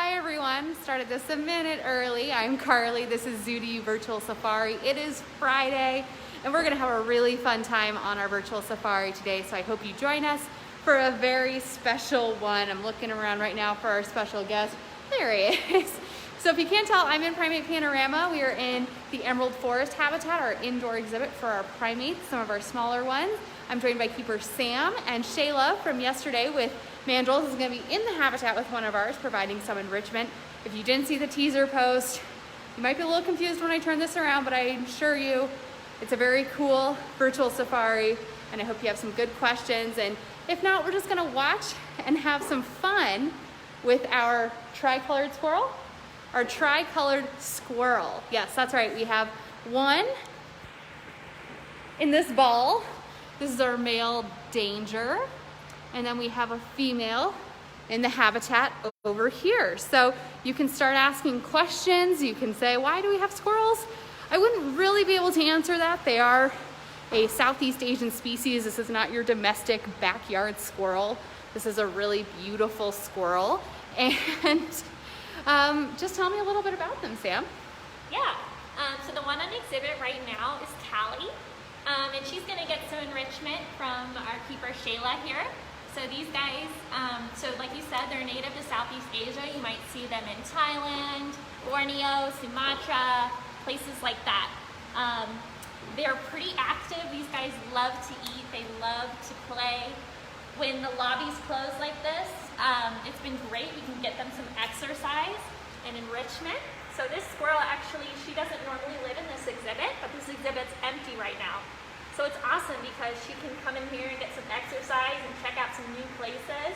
Hi everyone, started this a minute early. I'm Carly, this is Zoo to You Virtual Safari. It is Friday and we're gonna have a really fun time on our virtual safari today, so I hope you join us for a very special one. I'm looking around right now for our special guest. There he is. So if you can't tell, I'm in Primate Panorama. We are in the Emerald Forest habitat, our indoor exhibit for our primates, some of our smaller ones. I'm joined by keeper Sam and Shayla from yesterday with Mandrels is going to be in the habitat with one of ours, providing some enrichment. If you didn't see the teaser post, you might be a little confused when I turn this around, but I assure you it's a very cool virtual safari, and I hope you have some good questions. And if not, we're just going to watch and have some fun with our tricolored squirrel. Our tricolored squirrel. Yes, that's right. We have one in this ball. This is our male Danger. And then we have a female in the habitat over here. So you can start asking questions. You can say, why do we have squirrels? I wouldn't really be able to answer that. They are a Southeast Asian species. This is not your domestic backyard squirrel. This is a really beautiful squirrel. And just tell me a little bit about them, Sam. Yeah, so the one on exhibit right now is Callie, and she's going to get some enrichment from our keeper Shayla here. So these guys, so like you said, they're native to Southeast Asia. You might see them in Thailand, Borneo, Sumatra, places like that. They're pretty active. These guys love to eat. They love to play. When the lobby's closed like this, it's been great. We can get them some exercise and enrichment. So this squirrel actually, she doesn't normally live in this exhibit, but this exhibit's empty right now. So it's awesome because she can come in here and get some exercise and check out some new places.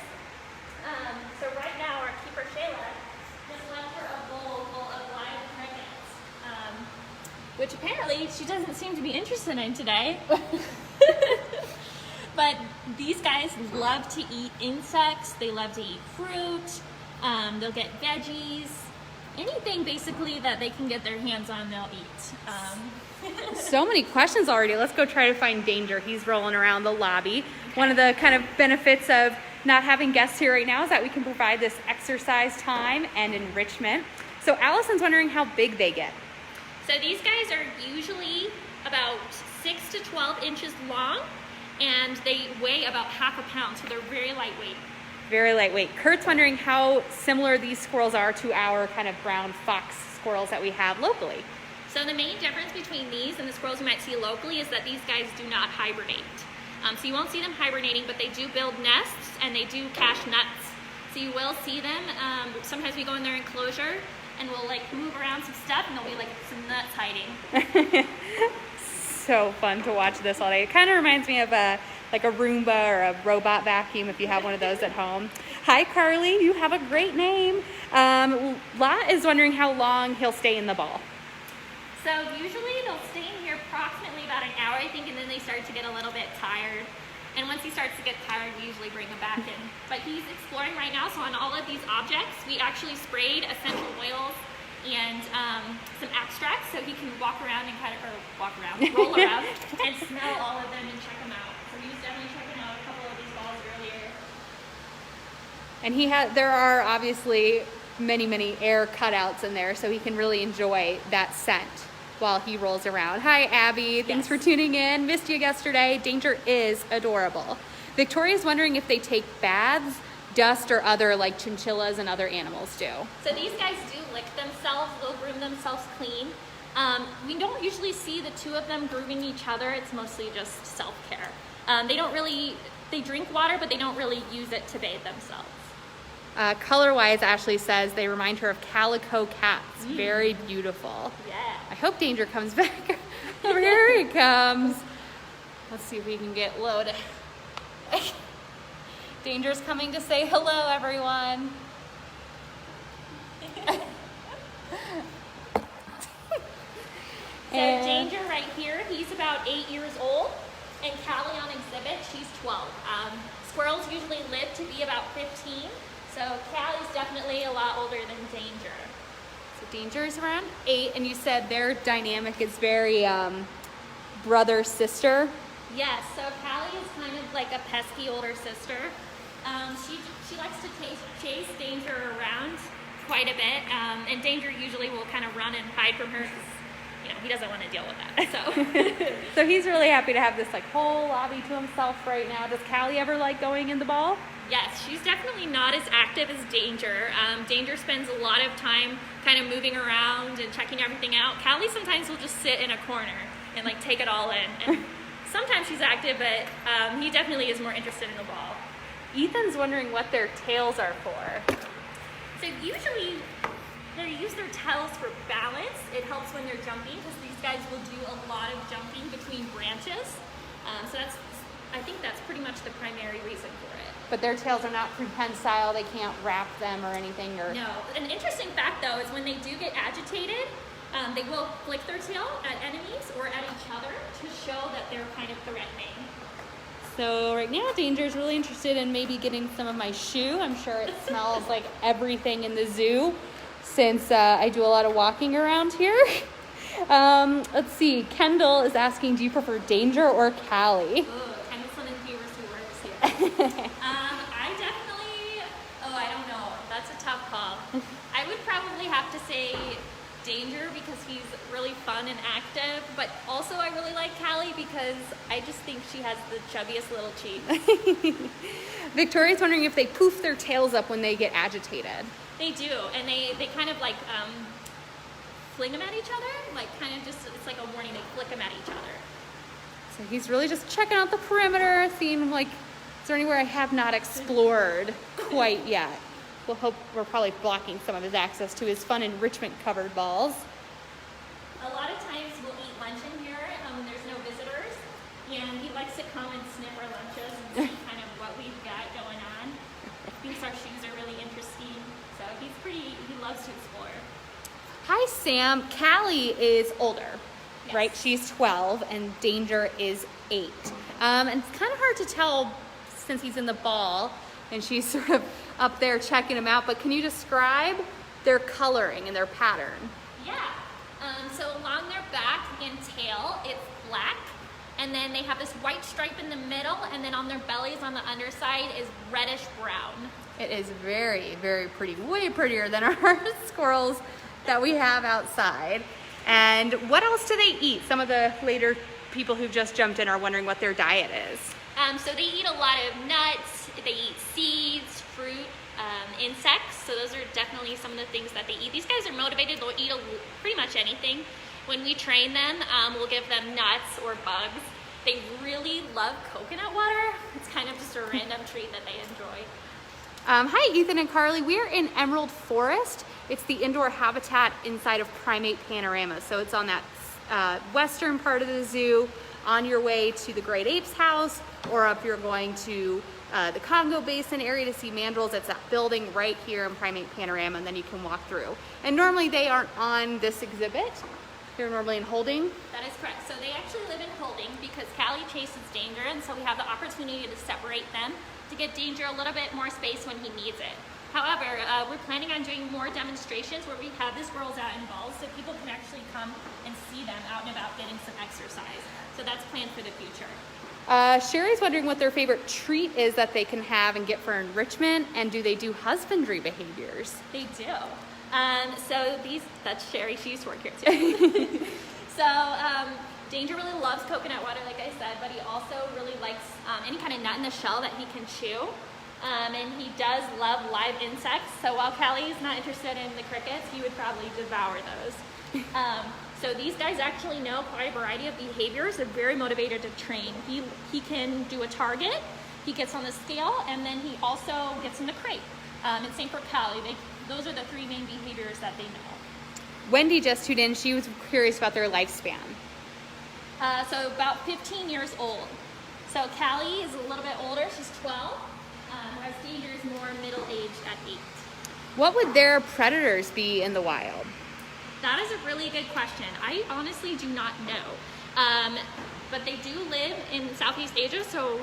So right now our keeper Shayla just left her a bowl full of live crickets, which apparently she doesn't seem to be interested in today. But these guys love to eat insects, they love to eat fruit, they'll get veggies, anything basically that they can get their hands on, they'll eat. So many questions already. Let's go try to find Danger. He's rolling around the lobby. One of the kind of benefits of not having guests here right now is that we can provide this exercise time and enrichment. So Allison's wondering how big they get. So these guys are usually about 6 to 12 inches long, and they weigh about half a pound, so they're very lightweight. Very lightweight. Kurt's wondering how similar these squirrels are to our kind of brown fox squirrels that we have locally. So the main difference between these and the squirrels you might see locally is that these guys do not hibernate. So you won't see them hibernating, but they do build nests and they do cache nuts. So you will see them. Sometimes we go in their enclosure and we'll like move around some stuff and there'll be like some nuts hiding. So fun to watch this all day. It kind of reminds me of like a Roomba or a robot vacuum if you have one of those at home. Hi Carly, you have a great name. Lot is wondering how long he'll stay in the ball. So usually they'll stay in here approximately about an hour, I think, and then they start to get a little bit tired. And once he starts to get tired, we usually bring him back in. But he's exploring right now, so on all of these objects, we actually sprayed essential oils and some extracts so he can walk around and roll around and smell all of them and check them out. So he was definitely checking out a couple of these balls earlier. And there are obviously many air cutouts in there, so he can really enjoy that scent while he rolls around. Hi Abby, thanks for tuning in. Missed you yesterday. Danger is adorable. Victoria's wondering if they take baths, dust, or other like chinchillas and other animals do. So these guys do lick themselves, they'll groom themselves clean. We don't usually see the two of them grooming each other. It's mostly just self-care. They drink water, but they don't really use it to bathe themselves. Color-wise, Ashley says they remind her of calico cats. Very beautiful. Yeah. I hope Danger comes back. Over here he comes. Let's see if we can get loaded. Danger's coming to say hello, everyone. So Danger right here, he's about 8 years old, and Callie on exhibit, she's 12. Squirrels usually live to be about 15, so Callie's definitely a lot older than Danger. So Danger is around 8, and you said their dynamic is very brother-sister. Yes, so Callie is kind of like a pesky older sister. She likes to chase Danger around. quite a bit, and Danger usually will kind of run and hide from her because, you know, he doesn't want to deal with that. So, So he's really happy to have this like whole lobby to himself right now. Does Callie ever like going in the ball? yes, she's definitely not as active as Danger. Danger spends a lot of time kind of moving around and checking everything out. Callie sometimes will just sit in a corner and like take it all in. And sometimes she's active, but he definitely is more interested in the ball. Ethan's wondering what their tails are for. So usually they use their tails for balance. It helps when they're jumping because these guys will do a lot of jumping between branches. So I think that's pretty much the primary reason for it. But their tails are not prehensile. They can't wrap them or anything. Or No. An interesting fact though is when they do get agitated, they will flick their tail at enemies or at each other to show that they're kind of threatening. So right now Danger's really interested in maybe getting some of my shoe. I'm sure it smells like everything in the zoo since I do a lot of walking around here. Let's see. Kendall is asking, do you prefer Danger or Callie? Kendall's one of the viewers who works here. I don't know. That's a tough call. I would probably have to say Danger because he's really fun and active, but also I really like Callie because I just think she has the chubbiest little cheeks. Victoria's wondering if they poof their tails up when they get agitated. They do, and they kind of like fling them at each other, like kind of just, it's like a warning, they flick them at each other. So he's really just checking out the perimeter, seeing like, is there anywhere I have not explored quite yet? We'll hope we're probably blocking some of his access to his fun enrichment covered balls. A lot of times we'll eat lunch in here when there's no visitors, and he likes to come and sniff our lunches and see kind of what we've got going on. He thinks our shoes are really interesting, so he loves to explore. Hi, Sam. Callie is older, Yes. right? She's 12 and Danger is 8. And it's kind of hard to tell since he's in the ball and she's sort of up there checking him out, but can you describe their coloring and their pattern? Yeah, so along their back and tail, it's black, and then they have this white stripe in the middle, and then on their bellies on the underside is reddish brown. It is very, very pretty, way prettier than our squirrels that we have outside. And what else do they eat? Some of the later people who've just jumped in are wondering what their diet is. So they eat a lot of nuts, they eat seeds, fruit, insects, so those are definitely some of the things that they eat. These guys are motivated, they'll eat pretty much anything. When we train them, we'll give them nuts or bugs. They really love coconut water. It's kind of just a random treat that they enjoy. Hi, Ethan and Carly. We're in Emerald Forest. It's the indoor habitat inside of Primate Panorama. So it's on that western part of the zoo, on your way to the Great Apes house, or if you're going to the Congo Basin area to see mandrills. It's that building right here in Primate Panorama, and then you can walk through. And normally they aren't on this exhibit. They're normally in holding. That is correct. So they actually live in holding because Callie chases Danger, and so we have the opportunity to separate them to get Danger a little bit more space when he needs it. However, we're planning on doing more demonstrations where we have the squirrels out in balls so people can actually come and see them out and about getting some exercise. So that's planned for the future. Sherry's wondering what their favorite treat is that they can have and get for enrichment, and do they do husbandry behaviors? They do. That's Sherry, she used to work here too. Danger really loves coconut water, like I said, but he also really likes any kind of nut in the shell that he can chew. And he does love live insects, so while Callie's not interested in the crickets, he would probably devour those. So these guys actually know quite a variety of behaviors. They're very motivated to train. He can do a target, he gets on the scale, and then he also gets in the crate. And same for Callie. Those are the three main behaviors that they know. Wendy just tuned in. She was curious about their lifespan. So about 15 years old. So Callie is a little bit older. She's 12. Whereas Danger is more middle-aged at 8. What would their predators be in the wild? That is a really good question. I honestly do not know. But they do live in Southeast Asia, so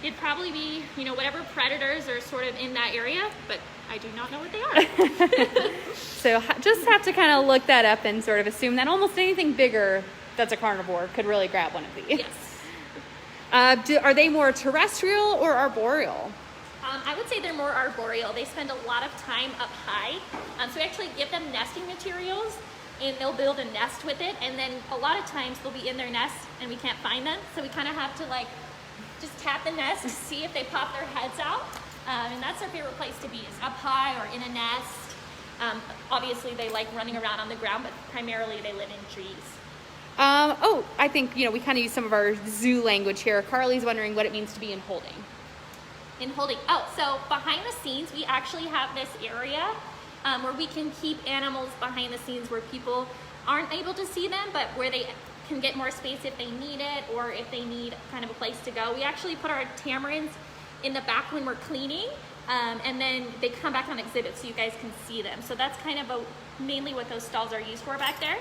it'd probably be, whatever predators are sort of in that area, but I do not know what they are. So just have to kind of look that up and sort of assume that almost anything bigger that's a carnivore could really grab one of these. Yes. Are they more terrestrial or arboreal? I would say they're more arboreal. They spend a lot of time up high. So we actually give them nesting materials and they'll build a nest with it. And then a lot of times they'll be in their nest and we can't find them. So we kind of have to like just tap the nest to see if they pop their heads out. And that's their favorite place to be, is up high or in a nest. Obviously they like running around on the ground, but primarily they live in trees. I think, we kind of use some of our zoo language here. Carly's wondering what it means to be in holding. In holding. Oh, so behind the scenes, we actually have this area where we can keep animals behind the scenes where people aren't able to see them, but where they can get more space if they need it or if they need kind of a place to go. We actually put our tamarins in the back when we're cleaning, and then they come back on exhibit so you guys can see them. So that's kind of mainly what those stalls are used for back there.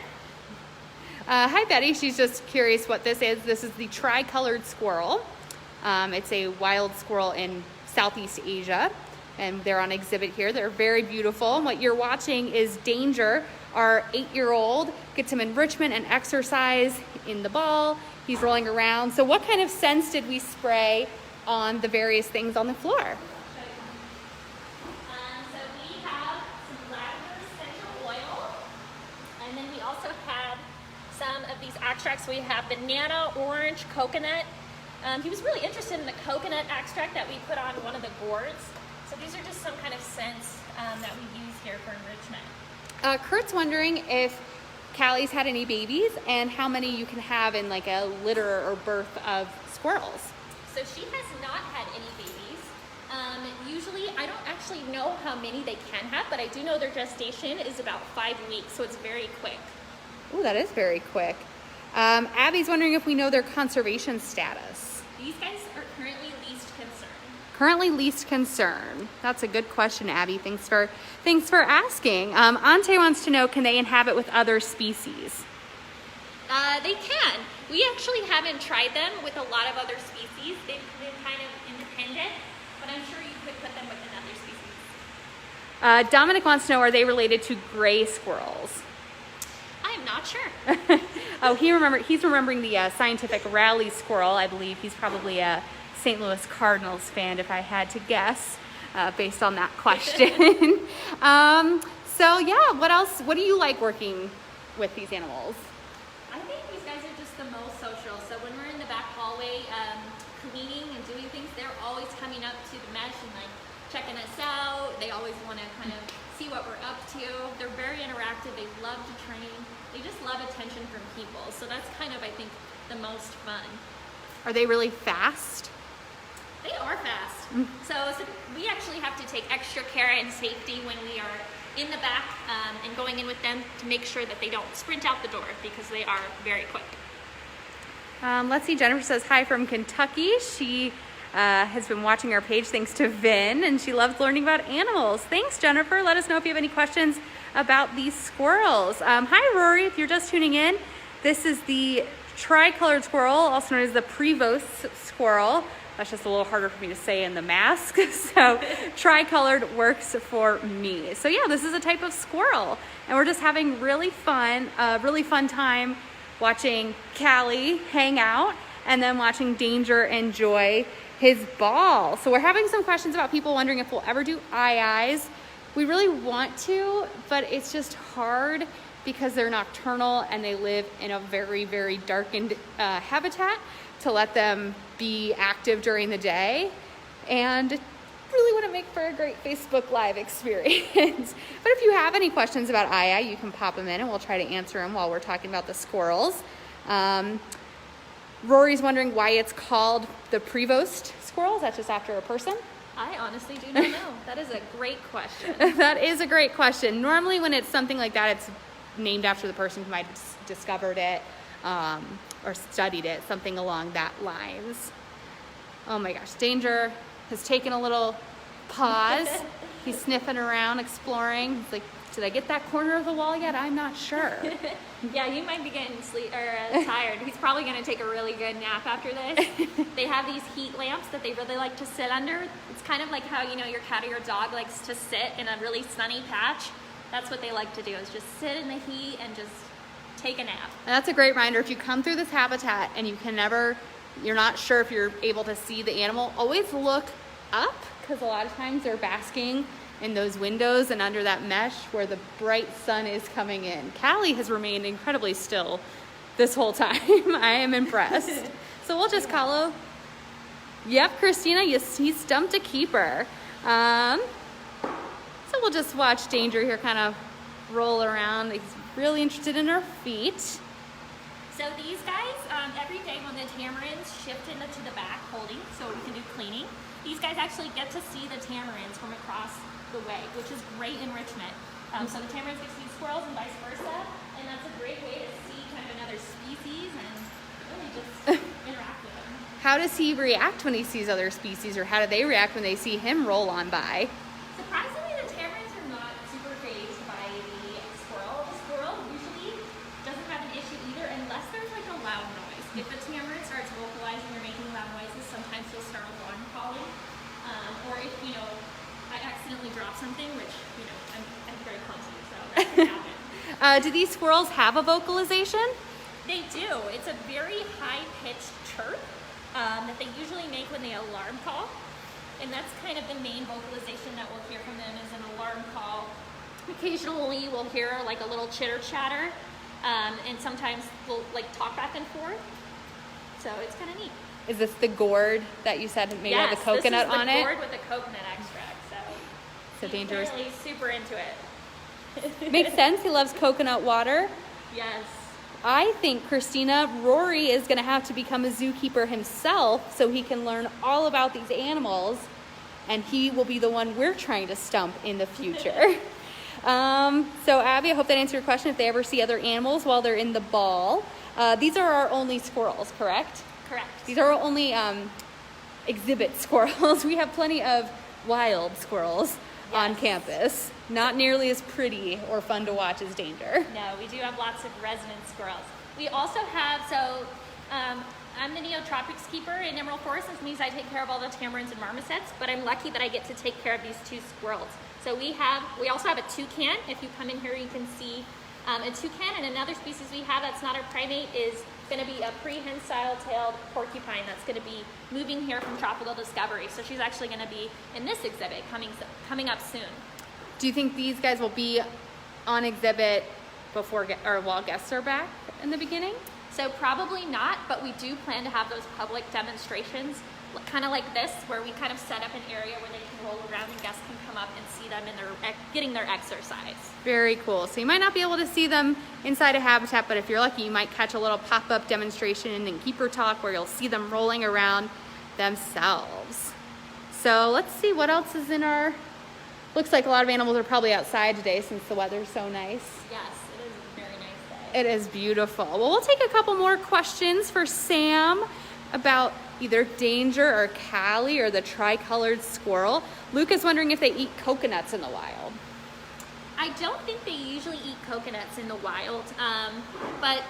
Hi Betty, she's just curious what this is. This is the Tricolored Squirrel. It's a wild squirrel in Southeast Asia, and they're on exhibit here. They're very beautiful. And what you're watching is Danger, our 8-year-old, gets some enrichment and exercise in the ball. He's rolling around. So what kind of scents did we spray on the various things on the floor? So we have some lavender essential oil, and then we also have some of these extracts. We have banana, orange, coconut. He was really interested in the coconut extract that we put on one of the gourds. So these are just some kind of scents that we use here for enrichment. Kurt's wondering if Callie's had any babies and how many you can have in like a litter or birth of squirrels. So she has not had any babies. Usually, I don't actually know how many they can have, but I do know their gestation is about 5 weeks, so it's very quick. Oh, that is very quick. Abby's wondering if we know their conservation status. These guys are currently least concern. Currently least concern. That's a good question, Abby. Thanks for asking. Ante wants to know, can they inhabit with other species? They can. We actually haven't tried them with a lot of other species. They've been kind of independent, but I'm sure you could put them with another species. Dominic wants to know, are they related to gray squirrels? I'm not sure. Oh, he's remembering the scientific rally squirrel. I believe he's probably a St. Louis Cardinals fan, if I had to guess, based on that question. So yeah, what else? What do you like working with these animals? I think these guys are just the most social. So when we're in the back hallway cleaning and doing things, they're always coming up to the mesh and like checking us out. They always want to kind of see what we're up to. They're very interactive. They love to train. They just love attention from people. So that's kind of, I think, the most fun. Are they really fast? They are fast. So we actually have to take extra care and safety when we are in the back and going in with them to make sure that they don't sprint out the door because they are very quick. Let's see, Jennifer says hi from Kentucky. She has been watching our page thanks to Vin, and she loves learning about animals. Thanks, Jennifer. Let us know if you have any questions about these squirrels. Hi, Rory, if you're just tuning in. This is the Tricolored Squirrel, also known as the Prevost squirrel. That's just a little harder for me to say in the mask. So tricolored works for me. So yeah, this is a type of squirrel, and we're just having really fun time watching Callie hang out and then watching Danger enjoy his ball. So we're having some questions about people wondering if we'll ever do eyes. We really want to, but it's just hard because they're nocturnal and they live in a very, very darkened habitat to let them be active during the day, and really want to make for a great Facebook Live experience. But if you have any questions about you can pop them in and we'll try to answer them while we're talking about the squirrels. Rory's wondering why it's called the Prevost squirrel. Is that just after a person? I honestly do not know. That is a great question. That is a great question. Normally when it's something like that, it's named after the person who might have discovered it or studied it, something along that lines. Oh my gosh, Danger has taken a little pause. He's sniffing around, exploring. He's like, did I get that corner of the wall yet? I'm not sure. Yeah, he might be getting tired. He's probably going to take a really good nap after this. They have these heat lamps that they really like to sit under. It's kind of like how, your cat or your dog likes to sit in a really sunny patch. That's what they like to do, is just sit in the heat and just take a nap. And that's a great reminder. If you come through this habitat and you're not sure if you're able to see the animal, always look up because a lot of times they're basking in those windows and under that mesh where the bright sun is coming in. Callie has remained incredibly still this whole time. I am impressed. So we'll just follow. Yep, Christina, he stumped a keeper. So we'll just watch Danger here kind of roll around. He's really interested in her feet. So these guys, every day when the tamarins shift into the back holding, so we can do cleaning, these guys actually get to see the tamarins from across the way, which is great enrichment. So the tamarins get to see squirrels and vice versa, and that's a great way to see kind of another species and really just interact with them. How does he react when he sees other species, or how do they react when they see him roll on by? Surprisingly, the tamarins are not super fazed by the squirrel. The squirrel usually doesn't have an issue either unless there's like a loud noise. If the tamarin starts vocalizing or making loud noises, sometimes he'll start alarm calling. Or if, I accidentally drop something, which, I'm very clumsy, so that can happen. Do these squirrels have a vocalization? They do. It's a very high-pitched chirp that they usually make when they alarm call. And that's kind of the main vocalization that we'll hear from them is an alarm call. Occasionally we'll hear like a little chitter chatter, and sometimes we'll like talk back and forth. So it's kind of neat. Is this the gourd that you said maybe have the coconut on it? Yes, this is the gourd with the coconut extract. So he's Dangerous. clearly super into it. Makes sense. He loves coconut water. Yes. I think, Christina, Rory is going to have to become a zookeeper himself so he can learn all about these animals, and he will be the one we're trying to stump in the future. So, Abby, I hope that answered your question. If they ever see other animals while they're in the ball, these are our only squirrels, correct? Correct. These are our only exhibit squirrels. We have plenty of wild squirrels on campus. Not nearly as pretty or fun to watch as Danger. No, we do have lots of resident squirrels. We also have, I'm the Neotropics keeper in Emerald Forest, which means I take care of all the tamarins and marmosets, but I'm lucky that I get to take care of these two squirrels. So we also have a toucan. If you come in here, you can see a toucan, and another species we have that's not a primate is going to be a prehensile-tailed porcupine that's going to be moving here from Tropical Discovery. So she's actually going to be in this exhibit coming up soon. Do you think these guys will be on exhibit while guests are back in the beginning? So probably not, but we do plan to have those public demonstrations, kind of like this, where we kind of set up an area where they can roll around and guests can come up and see them and they're getting their exercise. Very cool. So you might not be able to see them inside a habitat, but if you're lucky, you might catch a little pop-up demonstration and keeper talk where you'll see them rolling around themselves. So let's see what else is in our... Looks like a lot of animals are probably outside today since the weather's so nice. Yes, it is a very nice day. It is beautiful. Well, we'll take a couple more questions for Sam about either Danger or Callie or the tricolored squirrel. Luke is wondering if they eat coconuts in the wild. I don't think they usually eat coconuts in the wild, but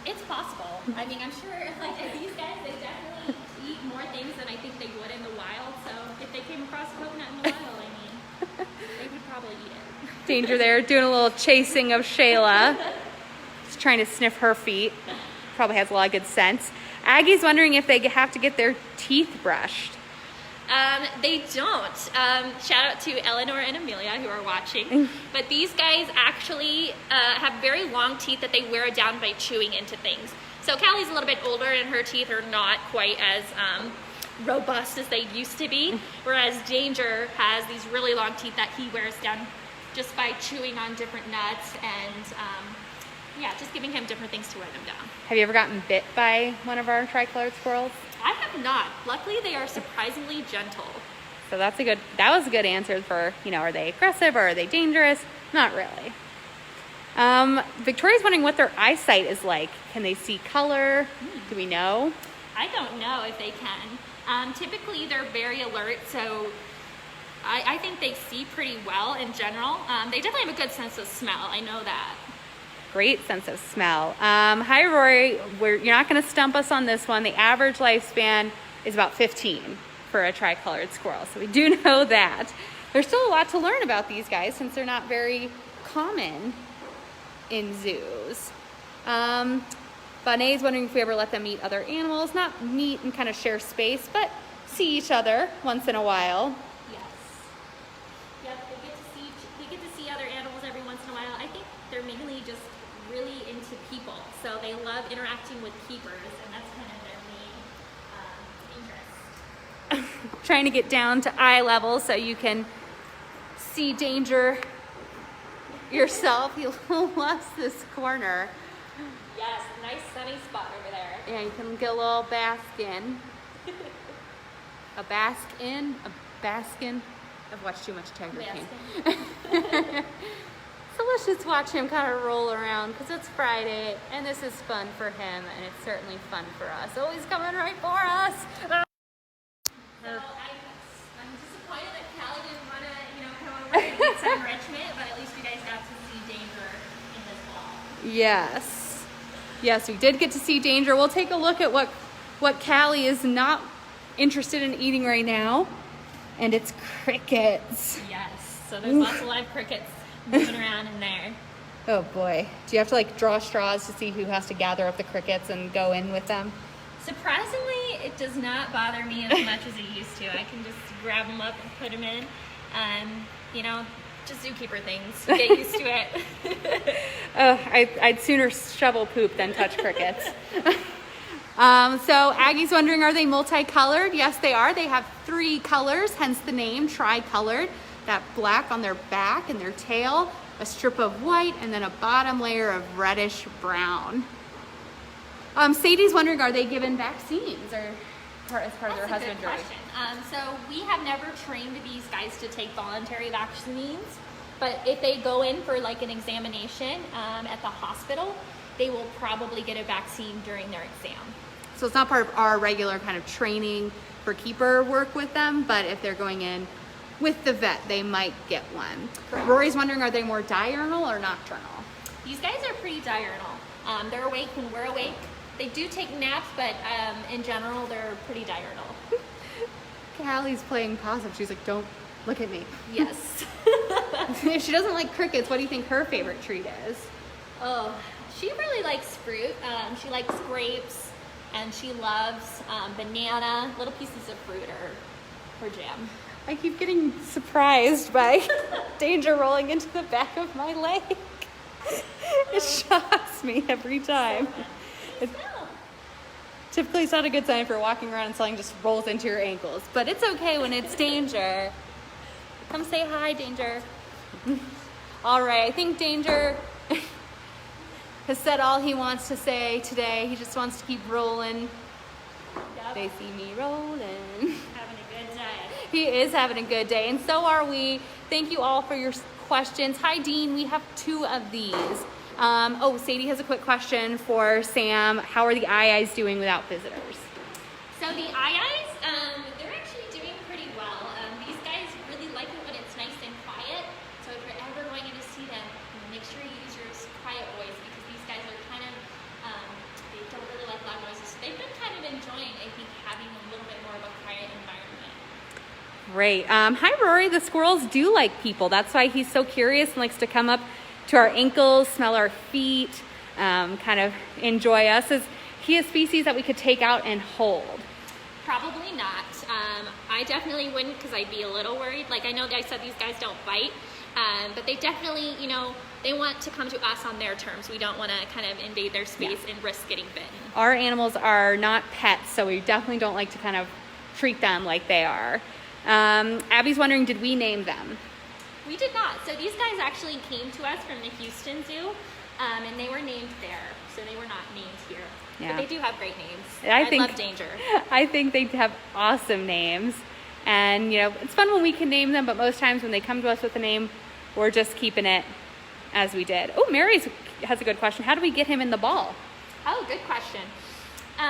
it's possible. I mean, I'm sure like these guys, they definitely eat more things than I think they would in the wild. So if they came across a coconut in the wild, I mean, they would probably eat it. Danger there, doing a little chasing of Shayla. Just trying to sniff her feet. Probably has a lot of good sense. Aggie's wondering if they have to get their teeth brushed. They don't. Shout out to Eleanor and Amelia who are watching. But these guys actually have very long teeth that they wear down by chewing into things. So Callie's a little bit older and her teeth are not quite as robust as they used to be. Whereas Danger has these really long teeth that he wears down just by chewing on different nuts and just giving him different things to wear them down. Have you ever gotten bit by one of our tricolored squirrels? I have not. Luckily, they are surprisingly gentle. So that was a good answer for, are they aggressive or are they dangerous? Not really. Victoria's wondering what their eyesight is like. Can they see color? Do we know? I don't know if they can. Typically, they're very alert, so I think they see pretty well in general. They definitely have a good sense of smell. I know that. Great sense of smell. Hi, Rory. You're not going to stump us on this one. The average lifespan is about 15 for a tricolored squirrel, so we do know that. There's still a lot to learn about these guys since they're not very common in zoos. Bonet's wondering if we ever let them meet other animals. Not meet and kind of share space, but see each other once in a while. Yes. Yep, they get to see other animals every once in a while. I think they're mainly just really into people. So they love interacting with keepers, and that's kind of their main interest. Trying to get down to eye level so you can see Danger yourself. He loves this corner. Yes, nice sunny spot over there. Yeah, you can get a little bask in. A baskin. I've watched too much Tiger King. So let's just watch him kind of roll around because it's Friday and this is fun for him and it's certainly fun for us. Oh, he's coming right for us. So I'm disappointed that Callie didn't want to, come over and get some enrichment, but at least you guys got to see Danger in this ball. Yes. Yes, we did get to see Danger. We'll take a look at what Callie is not interested in eating right now, and it's crickets. Yes, so there's lots of live crickets moving around in there. Oh boy. Do you have to like draw straws to see who has to gather up the crickets and go in with them? Surprisingly, it does not bother me as much as it used to. I can just grab them up and put them in. Just zookeeper things. Get used to it. I'd sooner shovel poop than touch crickets. So Aggie's wondering, are they multicolored? Yes, they are. They have 3 colors, hence the name tricolored. That black on their back and their tail, a strip of white, and then a bottom layer of reddish brown. Sadie's wondering, are they given vaccines or as part of their husbandry? That's a good question. So we have never trained these guys to take voluntary vaccines, but if they go in for like an examination at the hospital, they will probably get a vaccine during their exam. So it's not part of our regular kind of training for keeper work with them, but if they're going in with the vet, they might get one. Correct. Rory's wondering, are they more diurnal or nocturnal? These guys are pretty diurnal. They're awake when we're awake. They do take naps, but in general, they're pretty diurnal. Callie's playing possum. She's like, don't look at me. Yes. If she doesn't like crickets, what do you think her favorite treat is? Oh, she really likes fruit. She likes grapes, and she loves banana, little pieces of fruit or jam. I keep getting surprised by Danger rolling into the back of my leg. It shocks me every time. Typically, it's not a good sign for walking around and something just rolls into your ankles, but it's okay when it's Danger. Come say hi, Danger. All right, I think Danger has said all he wants to say today. He just wants to keep rolling. Yep. They see me rolling. Having a good day. He is having a good day, and so are we. Thank you all for your questions. Hi, Dean. We have 2 of these. Sadie has a quick question for Sam. How are the eyes doing without visitors? So the eyes, they're actually doing pretty well. These guys really like it when it's nice and quiet. So if you're ever going in to see them, make sure you use your quiet voice because these guys are kind of, they don't really like loud noises. So they've been kind of enjoying, I think, having a little bit more of a quiet environment. Great. Hi, Rory. The squirrels do like people. That's why he's so curious and likes to come up to our ankles, smell our feet, kind of enjoy us. Is he a species that we could take out and hold? Probably not. I definitely wouldn't because I'd be a little worried. Like I know I said these guys don't bite, but they definitely, they want to come to us on their terms. We don't want to kind of invade their space and risk getting bitten. Our animals are not pets, so we definitely don't like to kind of treat them like they are. Abby's wondering, did we name them? We did not. So these guys actually came to us from the Houston Zoo, and they were named there. So they were not named here. Yeah. But they do have great names. I love Danger. I think they have awesome names. And, it's fun when we can name them, but most times when they come to us with a name, we're just keeping it as we did. Oh, Mary has a good question. How do we get him in the ball? Oh, good question.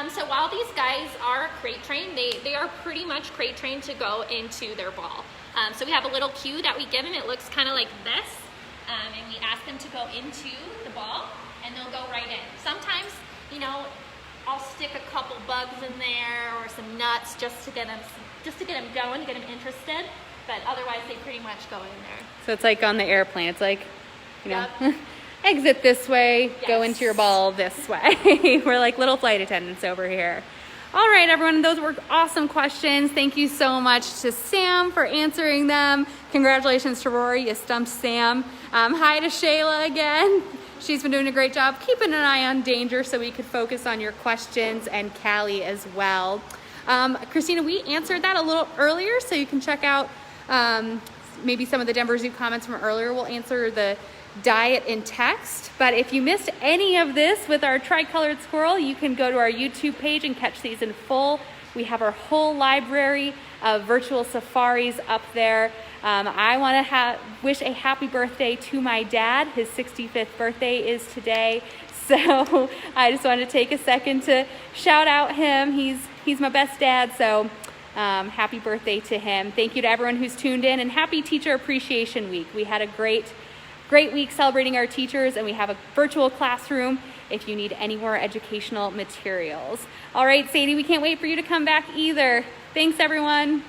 So while these guys are crate trained, they are pretty much crate trained to go into their ball. So we have a little cue that we give them. It looks kind of like this. And we ask them to go into the ball, and they'll go right in. Sometimes, I'll stick a couple bugs in there or some nuts just to get them going, to get them interested. But otherwise, they pretty much go in there. So it's like on the airplane. It's like, exit this way, go into your ball this way. We're like little flight attendants over here. All right, everyone, those were awesome questions. Thank you so much to Sam for answering them. Congratulations to Rory, you stumped Sam. Hi to Shayla again. She's been doing a great job keeping an eye on danger so we could focus on your questions, and Callie as well. Christina, we answered that a little earlier, so you can check out maybe some of the Denver Zoo comments from earlier. We'll answer the diet in text, but if you missed any of this with our tricolored squirrel, you can go to our YouTube page and catch these in full. We have our whole library of virtual safaris up there. I want to wish a happy birthday to my dad. His 65th birthday is today, so I just wanted to take a second to shout out him. He's my best dad, so happy birthday to him. Thank you to everyone who's tuned in, and happy Teacher Appreciation Week. We had a great week celebrating our teachers, and we have a virtual classroom if you need any more educational materials. All right, Sadie, we can't wait for you to come back either. Thanks, everyone.